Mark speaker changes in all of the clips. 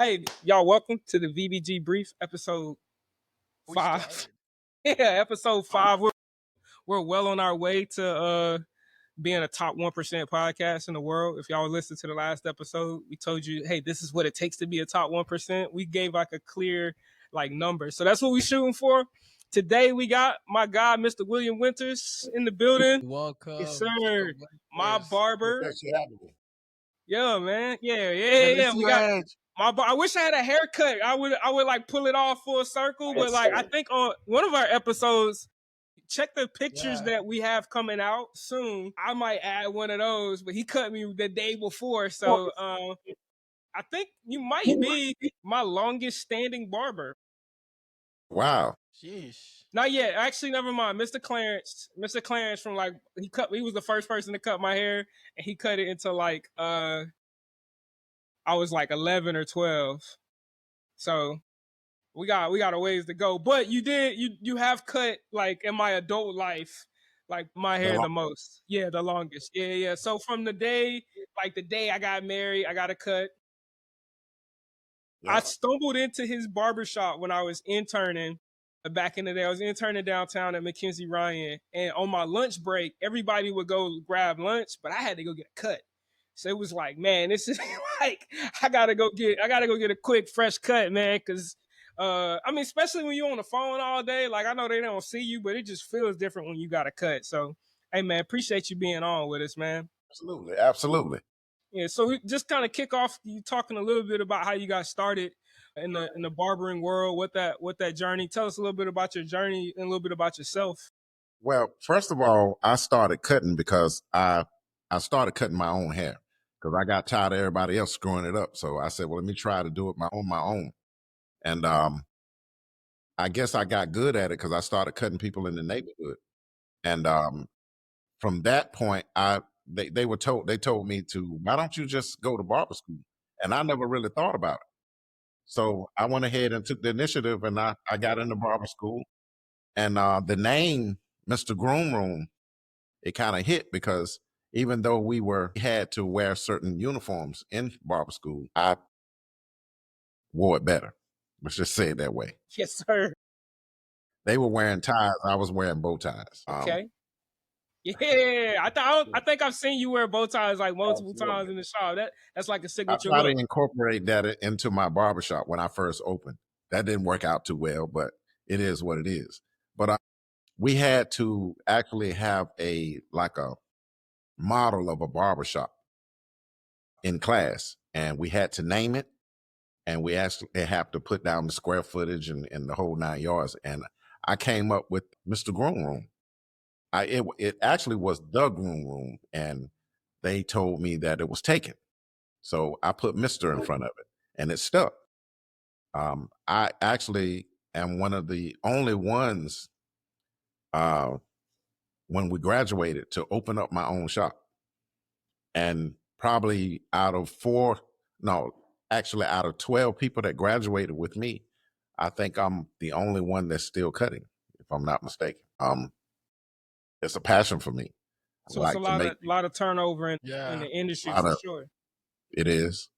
Speaker 1: Hey, y'all, welcome to the VBG Brief, episode 5. Yeah, episode 5. We're well on our way to being a top 1% podcast in the world. If y'all listened to the last episode, we told you, hey, this is what it takes to be a top 1%. We gave like a clear number. So that's what we're shooting for. Today we got my guy, Mr. William Winters, in the building.
Speaker 2: Welcome.
Speaker 1: Yes, sir. My barber.
Speaker 3: Thanks for having me.
Speaker 1: Yeah, man. Yeah. We got I wish I had a haircut. I would like pull it off full circle, but like I think on one of our episodes, check the pictures that we have coming out soon. I might add one of those, but he cut me the day before, so I think you might be my longest standing barber.
Speaker 3: Wow.
Speaker 2: Sheesh.
Speaker 1: Not yet. Actually, never mind. Mr. Clarence from he was the first person to cut my hair, and he cut it into I was like 11 or 12. So we got a ways to go. But you have cut like in my adult life, like my hair the most. Yeah, the longest. Yeah. So from the day I got married, I got a cut. Yeah. I stumbled into his barbershop when I was interning back in the day. I was interning downtown at McKenzie Ryan. And on my lunch break, everybody would go grab lunch, but I had to go get a cut. So it was like, man, this is like I gotta go get a quick fresh cut, man, because I mean, especially when you're on the phone all day. Like I know they don't see you, but it just feels different when you got a cut. So, hey, man, appreciate you being on with us, man.
Speaker 3: Absolutely.
Speaker 1: Yeah. So we just kind of kick off you talking a little bit about how you got started in the barbering world. What that journey? Tell us a little bit about your journey and a little bit about yourself.
Speaker 3: Well, first of all, I started cutting because I started cutting my own hair. Because I got tired of everybody else screwing it up. So I said, well, let me try to do it on my own. And I guess I got good at it because I started cutting people in the neighborhood. And from that point, they told me to, why don't you just go to barber school? And I never really thought about it. So I went ahead and took the initiative, and I got into barber school. And the name, Mr. GroomRoom, it kind of hit because even though we had to wear certain uniforms in barber school, I wore it better. Let's just say it that way.
Speaker 1: Yes, sir.
Speaker 3: They were wearing ties. I was wearing bow ties.
Speaker 1: Okay. Yeah, I think I've seen you wear bow ties like multiple times in the shop. That's like a signature look.
Speaker 3: I tried to incorporate that into my barbershop when I first opened. That didn't work out too well, but it is what it is. But we had to actually have a model of a barbershop in class, and we had to name it, and we actually have to put down the square footage and the whole 9 yards. And I came up with Mr. GroomRoom. It actually was the GroomRoom, and they told me that it was taken. So I put Mr. in front of it, and it stuck. I actually am one of the only ones when we graduated to open up my own shop. And probably out of 12 people that graduated with me, I think I'm the only one that's still cutting, if I'm not mistaken. It's a passion for me.
Speaker 1: So it's a lot of turnover in the industry for sure.
Speaker 3: It is.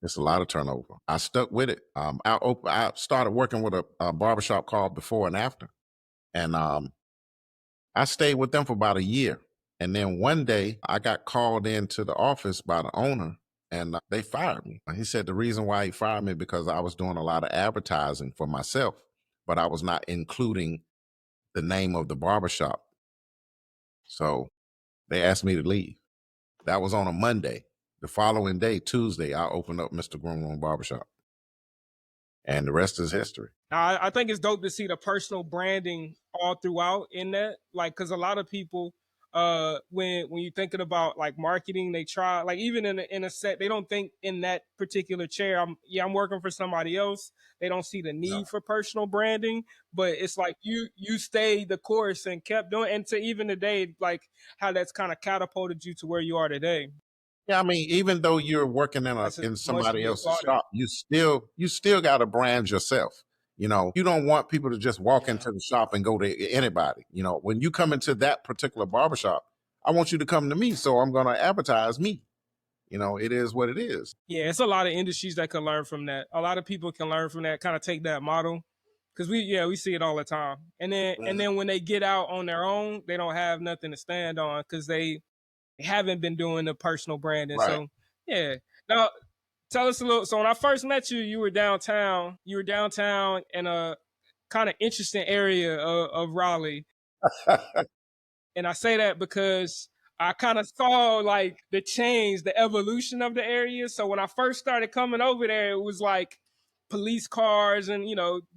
Speaker 3: It's a lot of turnover. I stuck with it. I started working with a barbershop called Before and After. And I stayed with them for about a year. And then one day I got called into the office by the owner, and they fired me. He said the reason why he fired me because I was doing a lot of advertising for myself, but I was not including the name of the barbershop. So they asked me to leave. That was on a Monday. The following day, Tuesday, I opened up Mr. GroomRoom Barbershop. And the rest is history.
Speaker 1: I think it's dope to see the personal branding all throughout in that. Like, because a lot of people, when you're thinking about like marketing, they try, like even in a set, they don't think in that particular chair, I'm working for somebody else. They don't see the need for personal branding, but it's like you stayed the course and kept doing, and to even today, like how that's kind of catapulted you to where you are today.
Speaker 3: Yeah, I mean, even though you're working in somebody else's shop, you still got to brand yourself. You know, you don't want people to just walk into the shop and go to anybody. You know, when you come into that particular barbershop, I want you to come to me, so I'm going to advertise me. it is what it is.
Speaker 1: Yeah, it's a lot of industries that can learn from that. A lot of people can learn from that, kind of take that model. Cause we see it all the time. And then when they get out on their own, they don't have nothing to stand on because they haven't been doing the personal branding.
Speaker 3: Right.
Speaker 1: So yeah. Now tell us a little. So when I first met you, you were downtown. You were downtown in a kind of interesting area of Raleigh. And I say that because I kind of saw like the change, the evolution of the area. So when I first started coming over there, it was like police cars and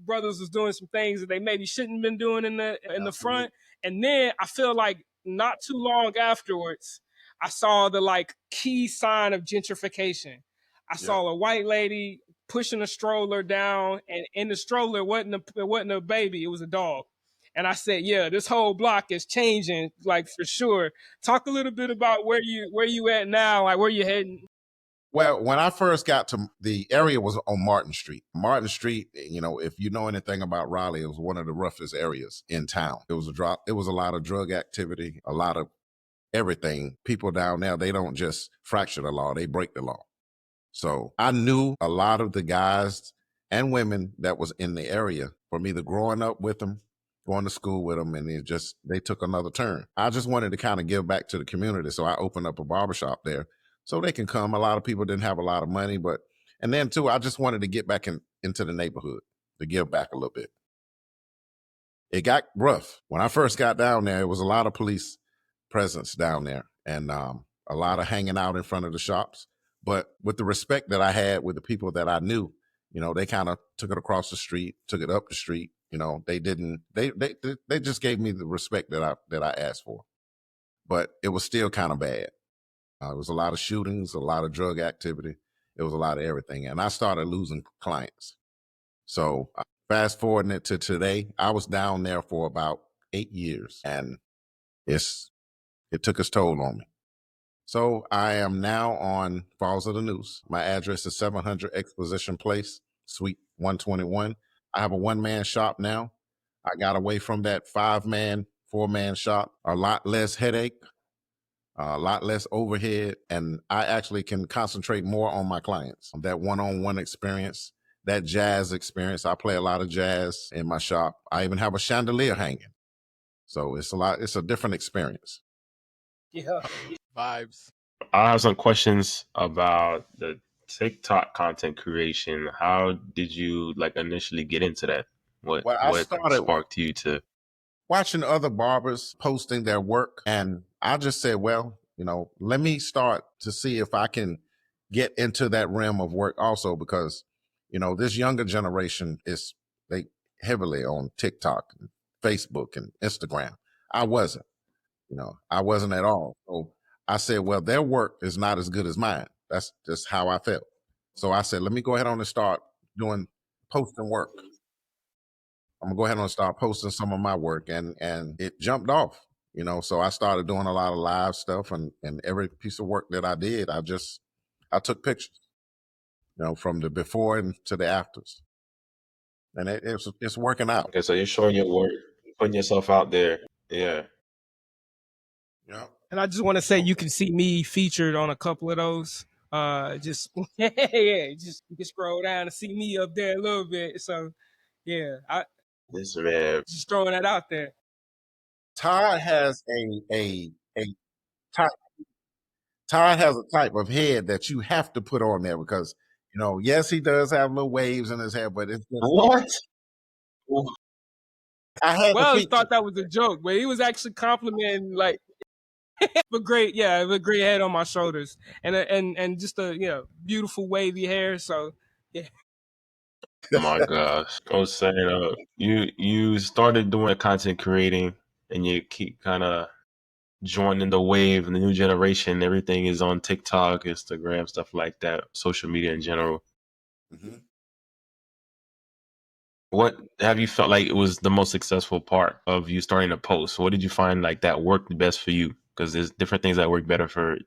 Speaker 1: brothers was doing some things that they maybe shouldn't have been doing in the front. And then I feel like not too long afterwards, I saw the like key sign of gentrification. I saw a white lady pushing a stroller down, and in the stroller it wasn't a baby, it was a dog. And I said, yeah, this whole block is changing, like for sure. Talk a little bit about where you at now, like where you heading.
Speaker 3: Well, when I first got to the area was on Martin Street. Martin Street, if you know anything about Raleigh, it was one of the roughest areas in town. It was a lot of drug activity, a lot of everything. People down there, they don't just fracture the law, they break the law. So I knew a lot of the guys and women that was in the area from either growing up with them, going to school with them, and they took another turn. I just wanted to kind of give back to the community. So I opened up a barbershop there so they can come. A lot of people didn't have a lot of money, and then too, I just wanted to get back into the neighborhood to give back a little bit. It got rough. When I first got down there, it was a lot of police presence down there and a lot of hanging out in front of the shops. But with the respect that I had with the people that I knew, they kind of took it across the street, took it up the street. They didn't, they just gave me the respect that I asked for. But it was still kind of bad. It was a lot of shootings, a lot of drug activity. It was a lot of everything. And I started losing clients. So fast forwarding it to today, I was down there for about 8 years and it took its toll on me. So I am now on Falls of the Noose. My address is 700 Exposition Place, Suite 121. I have a one-man shop now. I got away from that 5-man, 4-man shop, a lot less headache, a lot less overhead, and I actually can concentrate more on my clients. That one-on-one experience, that jazz experience. I play a lot of jazz in my shop. I even have a chandelier hanging. So it's a different experience.
Speaker 1: Yeah.
Speaker 2: Vibes.
Speaker 4: I have some questions about the TikTok content creation. How did you initially get into that? What sparked you to
Speaker 3: watching other barbers posting their work, and I just said, well, let me start to see if I can get into that realm of work also, because this younger generation they heavily on TikTok and Facebook and Instagram. I wasn't at all. So I said, well, their work is not as good as mine. That's just how I felt. So I said, let me go ahead on and start posting work. I'm gonna go ahead and start posting some of my work, and it jumped off, so I started doing a lot of live stuff, and every piece of work that I did, I took pictures, from the before and to the afters. And it's working out.
Speaker 4: Okay, so you're showing your work, putting yourself out there. Yeah.
Speaker 3: Yeah.
Speaker 1: And I just want to say you can see me featured on a couple of those. Just you can scroll down and see me up there a little bit. So yeah,
Speaker 4: This man.
Speaker 1: Just throwing that out there.
Speaker 3: Todd has a type. Todd has a type of head that you have to put on there because, yes, he does have little waves in his hair, but it's just
Speaker 4: what?
Speaker 3: I
Speaker 1: thought that was a joke, but he was actually complimenting but great head on my shoulders and just a beautiful wavy hair. So yeah.
Speaker 4: Oh my gosh. I was saying you started doing content creating and you keep kind of joining the wave and the new generation. Everything is on TikTok, Instagram, stuff like that, social media in general.
Speaker 3: Mm-hmm.
Speaker 4: What have you felt like it was the most successful part of you starting to post? What did you find that worked the best for you? Because there's different things that work better for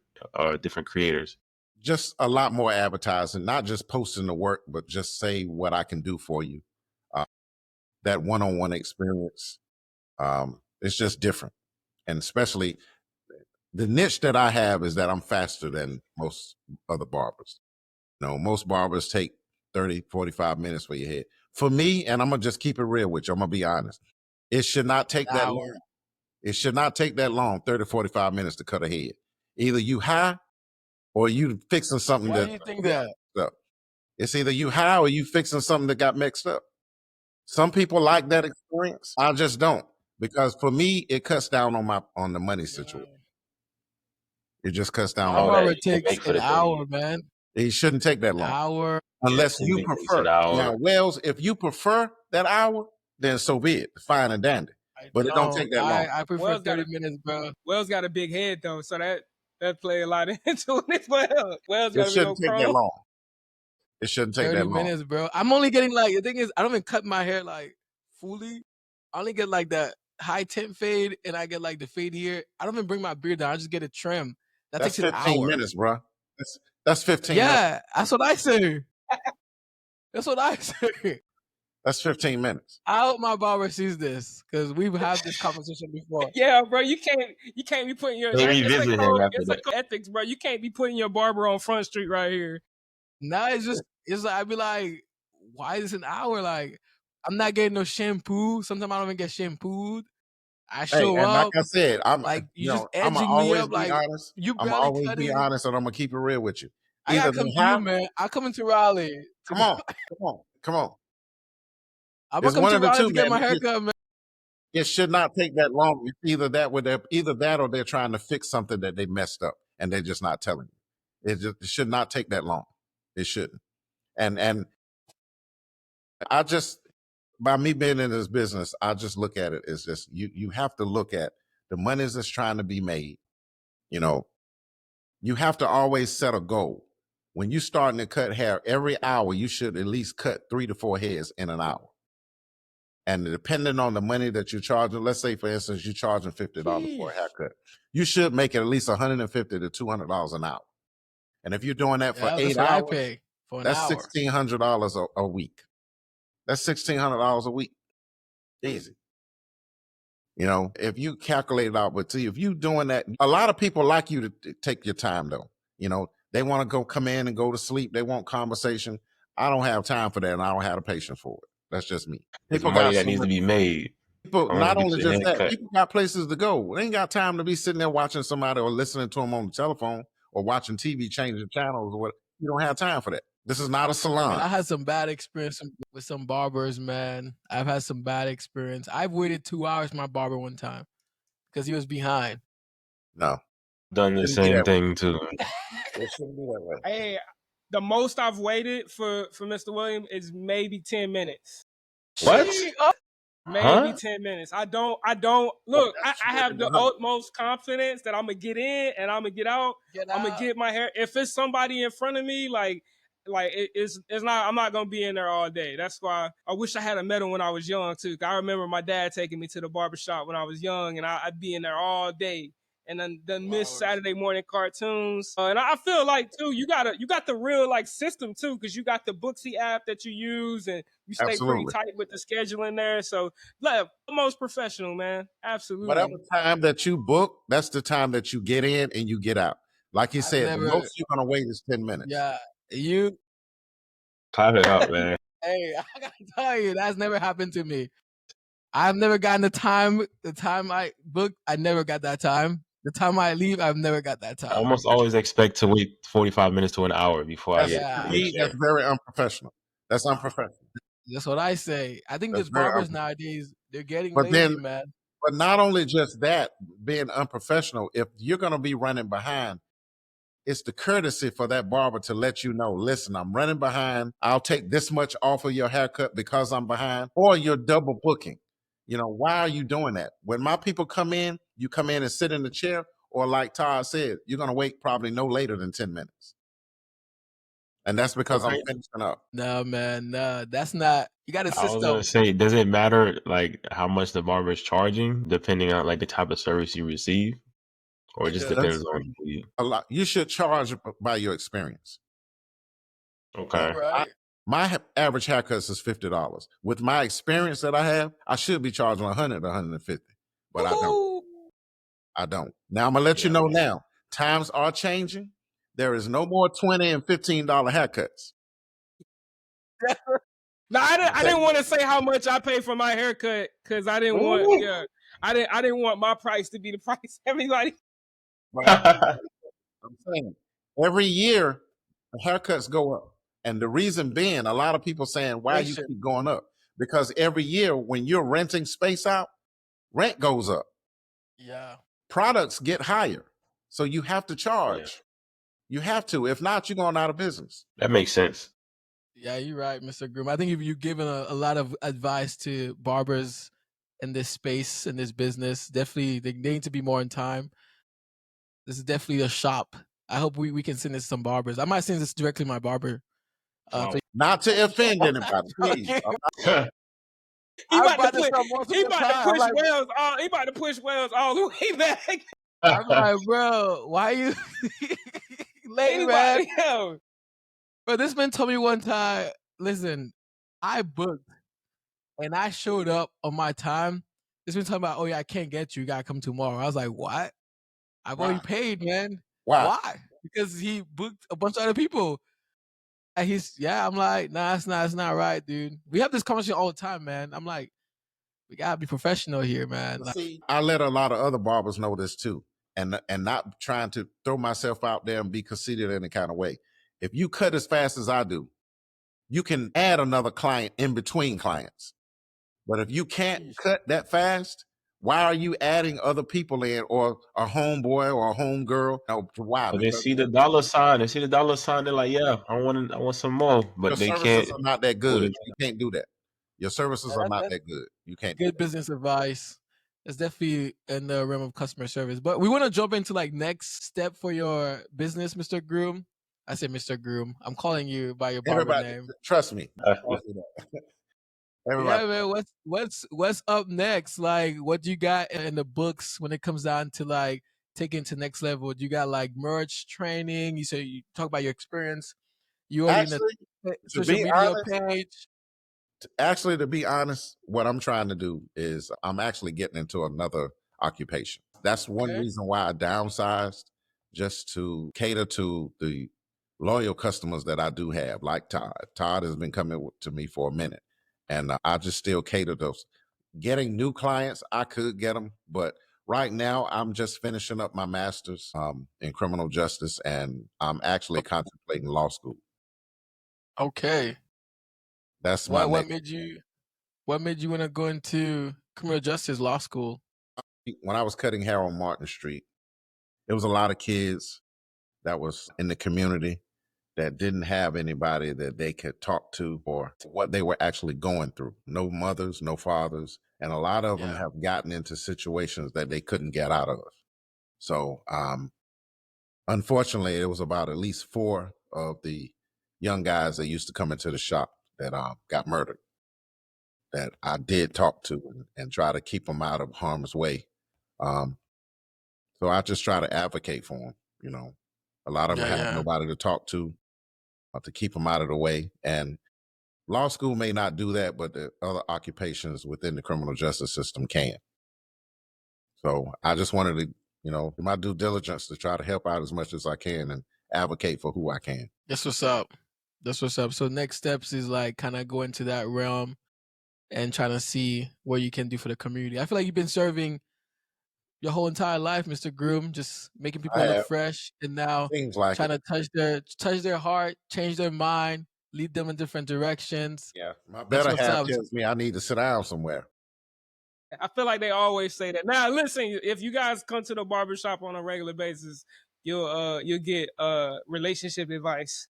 Speaker 4: different creators.
Speaker 3: Just a lot more advertising, not just posting the work, but just say what I can do for you. That one-on-one experience, it's just different. And especially the niche that I have is that I'm faster than most other barbers. Most barbers take 30, 45 minutes for your head. For me, and I'm going to just keep it real with you, I'm going to be honest. It should not take that long. It should not take that long, 30, 45 minutes to cut a head. Either you high or you fixing something
Speaker 2: Why do you think that?
Speaker 3: Up. It's either you high or you fixing something that got mixed up. Some people like that experience. I just don't. Because for me, it cuts down on the money situation. It just cuts down.
Speaker 2: My barber takes an hour, man.
Speaker 3: It shouldn't take that long.
Speaker 2: Hour.
Speaker 3: Unless you prefer. Now, Wells, if you prefer that hour, then so be it. Fine and dandy. But it don't take that long.
Speaker 2: I prefer 30 minutes, bro.
Speaker 1: Wells got a big head though, so that play a lot into it as well. Wells got
Speaker 3: it shouldn't take that long. It shouldn't take that long.
Speaker 2: 30 minutes, bro. I'm only getting the thing is, I don't even cut my hair fully. I only get that high tint fade, and I get the fade here. I don't even bring my beard down. I just get a trim.
Speaker 3: That's
Speaker 2: takes
Speaker 3: 15 minutes, bro. That's 15
Speaker 2: minutes.
Speaker 3: Yeah,
Speaker 2: that's what I say. That's what I say.
Speaker 3: That's 15 minutes.
Speaker 2: I hope my barber sees this because we've had this conversation before.
Speaker 1: Yeah, bro, you can't be putting your it's like ethics, bro. You can't be putting your barber on Front Street right here.
Speaker 2: Nah, it's I'd be like, why is it an hour? I'm not getting no shampoo. Sometimes I don't even get shampooed. I show up.
Speaker 3: Like I said, I'm
Speaker 2: you just edging me up.
Speaker 3: Honest.
Speaker 2: You
Speaker 3: I'm always cutting. Be honest, and I'm gonna keep it real with you.
Speaker 2: I got confused, man. I come into Raleigh.
Speaker 3: Come on.
Speaker 2: I'm gonna come to Raleigh to get my haircut, man.
Speaker 3: It should not take that long. It's either that or they're trying to fix something that they messed up and they're just not telling you. It should not take that long. It shouldn't. And I just, by me being in this business, I just look at it as just you have to look at the monies that's trying to be made. You have to always set a goal. When you're starting to cut hair, every hour you should at least cut 3 to 4 hairs in an hour. And depending on the money that you're charging, let's say, for instance, you're charging $50 for a haircut, you should make it at least $150 to $200 an hour. And if you're doing that for 8 hours, that's $1,600 a week. That's $1,600 a week. Easy. If you calculate it out, but see, if you're doing that, a lot of people like you to take your time, though. They want to come in and go to sleep. They want conversation. I don't have time for that, and I don't have the patience for it. That's just me.
Speaker 4: People money that needs to be made.
Speaker 3: People, not only just that, people got places to go. They ain't got time to be sitting there watching somebody or listening to them on the telephone or watching TV, changing channels or what. You don't have time for that. This is not a salon.
Speaker 2: Man, I had some bad experience with some barbers, man. I've had some bad experience. I've waited 2 hours for my barber one time because he was behind.
Speaker 3: No.
Speaker 4: Done the same thing too.
Speaker 3: It shouldn't be that way.
Speaker 1: Hey, the most I've waited for Mr. William is maybe 10 minutes.
Speaker 4: What?
Speaker 1: Maybe 10 minutes. I don't look, I have the utmost confidence that I'm gonna get in and I'm gonna get out. I'm gonna get my hair. If it's somebody in front of me, it's not, I'm not gonna be in there all day. That's why I wish I had a medal when I was young too. I remember my dad taking me to the barbershop when I was young and I'd be in there all day. And then miss Saturday morning cartoons. And I feel like too, you got the real system too, because you got the Booksy app that you use and you stay pretty tight with the scheduling there. So almost professional, man. Absolutely.
Speaker 3: Whatever time that you book, that's the time that you get in and you get out. Like you said, the most you're gonna wait is 10 minutes.
Speaker 2: Yeah. You
Speaker 4: clap it up, man.
Speaker 2: Hey, I gotta tell you, that's never happened to me. I've never gotten the time I booked, I never got that time. The time I leave, I've never got that time.
Speaker 4: I almost always expect to wait 45 minutes to an hour before I get.
Speaker 3: That's very unprofessional. That's unprofessional.
Speaker 2: That's what I say. I think these barbers nowadays, they're getting lazy, man.
Speaker 3: But not only just that, being unprofessional, if you're going to be running behind, it's the courtesy for that barber to let you know, listen, I'm running behind. I'll take this much off of your haircut because I'm behind, or you're double booking. Why are you doing that? When my people come in, you come in and sit in the chair, or like Todd said, you're going to wait probably no later than 10 minutes. And that's because I'm finishing up.
Speaker 2: No, man, no, that's not. You got a system.
Speaker 4: I was going to say, does it matter how much the barber is charging, depending on the type of service you receive? Or it just depends on you?
Speaker 3: A lot. You should charge by your experience.
Speaker 4: Okay.
Speaker 2: Right.
Speaker 3: My average haircuts is $50. With my experience that I have, I should be charging $100, $150, but I don't. I don't. Now I'm gonna let you know now. Times are changing. There is no more $20 and $15 haircuts.
Speaker 1: No, I didn't want to say how much I pay for my haircut because I didn't want I didn't want my price to be the price everybody.
Speaker 3: I'm saying every year the haircuts go up. And the reason being, a lot of people saying why you keep going up. Because every year when you're renting space out, rent goes up.
Speaker 2: Yeah.
Speaker 3: Products get higher. So you have to charge. You have to. If not, you're going out of business.
Speaker 4: That makes sense.
Speaker 2: Yeah, you're right, Mr. Groom. I think you've given a lot of advice to barbers in this space, in this business. Definitely, they need to be more in time. This is definitely a shop. I hope we can send this to some barbers. I might send this directly to my barber.
Speaker 3: Not to offend anybody, please.
Speaker 1: He about to push Wells all the way back.
Speaker 2: I'm like, bro, why are you late, man? But this man told me one time, listen, I booked and I showed up on my time. This man talking about, oh yeah, I can't get you. You gotta come tomorrow. I was like, what? I've already paid, man. Why? Because he booked a bunch of other people. And I'm like, nah, it's not right, dude. We have this conversation all the time, man. I'm like, we gotta be professional here, man.
Speaker 3: See, I let a lot of other barbers know this too. And not trying to throw myself out there and be conceited in any kind of way. If you cut as fast as I do, you can add another client in between clients. But if you can't cut that fast, why are you adding other people in, or a homeboy or a homegirl? No, why?
Speaker 4: But they see the dollar sign. They see the dollar sign. They're like, yeah, I want some more. But
Speaker 3: your
Speaker 4: they
Speaker 3: services
Speaker 4: can't.
Speaker 3: are not that good. You can't do that. Your services are not that good. You can't.
Speaker 2: Good business advice. It's definitely in the realm of customer service. But we want to jump into like next step for your business, Mr. Groom. I say Mr. Groom. I'm calling you by your barber name.
Speaker 3: Trust me.
Speaker 2: Yeah, man. What's up next? Like, what do you got in the books when it comes down to like taking to next level? Do you got like merch training? You say you talk about your experience. You already in the social media page.
Speaker 3: Actually, to be honest, what I'm trying to do is I'm actually getting into another occupation. That's one reason why I downsized, just to cater to the loyal customers that I do have, like Todd. Todd has been coming to me for a minute, and I just still cater those. Getting new clients, I could get them, but right now I'm just finishing up my master's in criminal justice, and I'm actually contemplating law school.
Speaker 2: Okay.
Speaker 3: That's my
Speaker 2: what made you want to go into criminal justice law school?
Speaker 3: When I was cutting hair on Martin Street, there was a lot of kids that was in the community that didn't have anybody that they could talk to or what they were actually going through. No mothers, no fathers, and a lot of them have gotten into situations that they couldn't get out of. So unfortunately, it was about at least 4 of the young guys that used to come into the shop that got murdered, that I did talk to and try to keep them out of harm's way. So I just try to advocate for them. You know, a lot of them have nobody to talk to keep them out of the way. And law school may not do that, but the other occupations within the criminal justice system can. So I just wanted to, do my due diligence to try to help out as much as I can and advocate for who I can.
Speaker 2: That's what's up. That's what's up. So next steps is like kind of go into that realm and trying to see what you can do for the community. I feel like you've been serving your whole entire life, Mr. Groom, just making people look fresh, and now trying to touch their heart, change their mind, lead them in different directions.
Speaker 3: Yeah, my better half tells me I need to sit down somewhere.
Speaker 1: I feel like they always say that. Now, listen, if you guys come to the barbershop on a regular basis, you'll get relationship advice.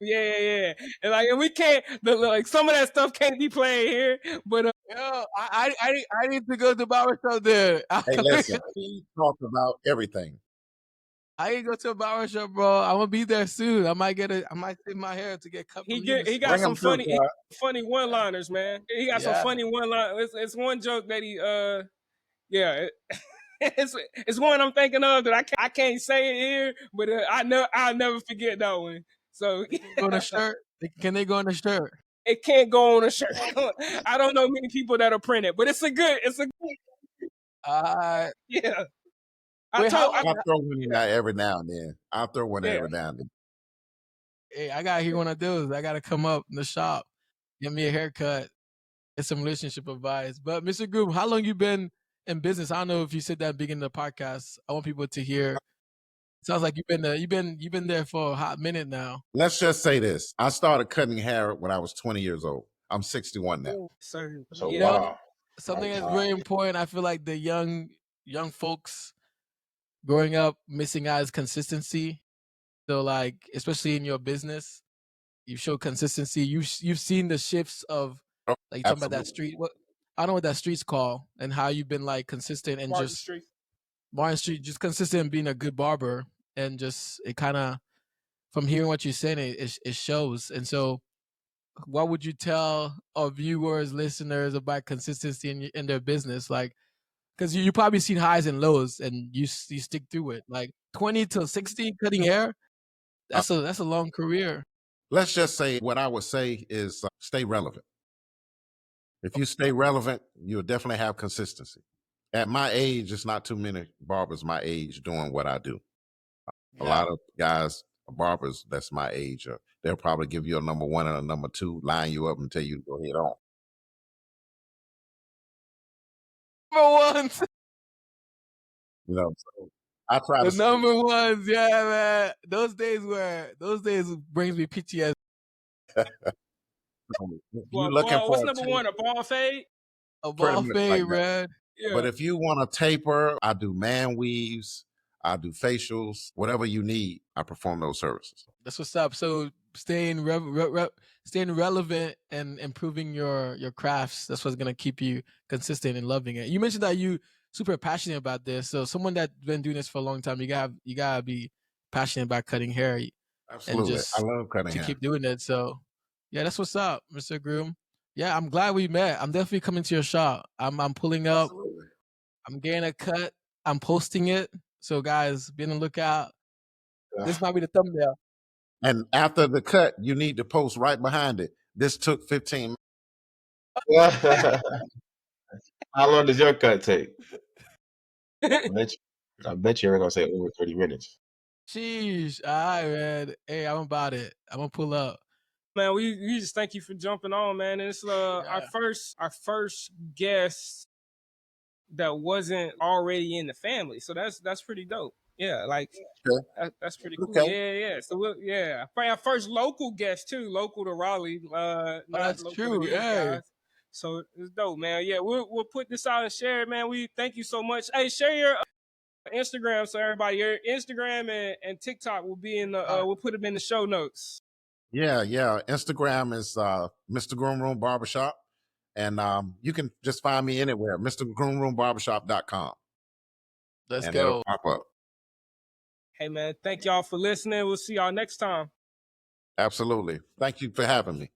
Speaker 1: Yeah. And we can't, like, some of that stuff can't be played here, but
Speaker 2: I need to go to the barbershop there.
Speaker 3: Hey, listen, he talks about everything.
Speaker 2: I ain't go to a barbershop, bro. I'm gonna be there soon. I might tip my hair to get cut.
Speaker 1: He got some funny one-liners, man. He got some funny one-liners. It's one joke that he it's one I'm thinking of that I can't say it here, but I'll never forget that one. So
Speaker 2: go on a shirt. Can they go on a shirt?
Speaker 1: It can't go on a shirt. I don't know many people that'll print it, but it's a good. Yeah.
Speaker 2: Wait,
Speaker 3: I'll throw one in there every now and then. I'll throw one every now and then.
Speaker 2: Hey, I gotta hear one of those. I gotta come up in the shop, get me a haircut, get some relationship advice. But Mr. Groom, how long you been in business? I don't know if you said that at the beginning of the podcast. I want people to hear. Sounds like you've been there for a hot minute now.
Speaker 3: Let's just say this. I started cutting hair when I was 20 years old. I'm 61 now.
Speaker 1: Oh, so
Speaker 4: wow.
Speaker 2: Something that's very important. I feel like the young folks growing up missing out is consistency. So like, especially in your business, you show consistency. You've seen the shifts of like you talking about that street. I don't know what that street's called and how you've been like consistent and
Speaker 1: Martin
Speaker 2: just
Speaker 1: Street.
Speaker 2: Martin Street, just consistent in being a good barber and just it kind of from hearing what you're saying, it shows. And so, what would you tell our viewers, listeners about consistency in their business? Like, because you probably seen highs and lows, and you stick through it. Like 20 to 60 cutting hair, that's a long career.
Speaker 3: Let's just say what I would say is stay relevant. If you stay relevant, you'll definitely have consistency. At my age, it's not too many barbers my age doing what I do. A lot of guys, barbers that's my age, they'll probably give you a number one and a number two, line you up and tell you to go head on.
Speaker 2: Number ones.
Speaker 3: You know, so I try
Speaker 2: the
Speaker 3: to
Speaker 2: number ones, yeah, man. Those days brings me PTSD.
Speaker 3: You're looking for
Speaker 1: what's number one? A ball fade?
Speaker 2: A ball fade, man.
Speaker 3: Yeah. But if you want a taper, I do man weaves, I do facials, whatever you need, I perform those services.
Speaker 2: That's what's up. So staying relevant and improving your crafts, that's what's gonna keep you consistent and loving it. You mentioned that you super passionate about this. So someone that's been doing this for a long time, you gotta be passionate about cutting hair.
Speaker 3: Absolutely.
Speaker 2: And just
Speaker 3: I love cutting hair.
Speaker 2: Keep doing it. So yeah, that's what's up, Mr. Groom. Yeah, I'm glad we met. I'm definitely coming to your shop. I'm pulling up.
Speaker 3: Absolutely.
Speaker 2: I'm getting a cut. I'm posting it. So guys, be on the lookout. This might be the thumbnail.
Speaker 3: And after the cut, you need to post right behind it. This took 15
Speaker 4: minutes. How long does your cut take? I bet you ain't gonna say over 30 minutes.
Speaker 2: Sheesh. All right, man. Hey, I'm about it. I'm gonna pull up.
Speaker 1: Man, we just thank you for jumping on, man. And it's our first guest that wasn't already in the family, so that's pretty dope. Yeah, like that's pretty cool. Okay. Yeah. So our first local guest too, local to Raleigh.
Speaker 2: That's true.
Speaker 1: Yeah. So it's dope, man. Yeah, we'll put this out and share it, man. We thank you so much. Hey, share your Instagram so everybody. Your Instagram and TikTok will be in the. We'll put them in the show notes.
Speaker 3: Yeah. Instagram is Mr. GroomRoom Barbershop, and you can just find me anywhere. MrGroomRoomBarbershop.com.
Speaker 2: Let's go.
Speaker 3: It'll pop up.
Speaker 1: Hey, man, thank y'all for listening. We'll see y'all next time.
Speaker 3: Absolutely. Thank you for having me.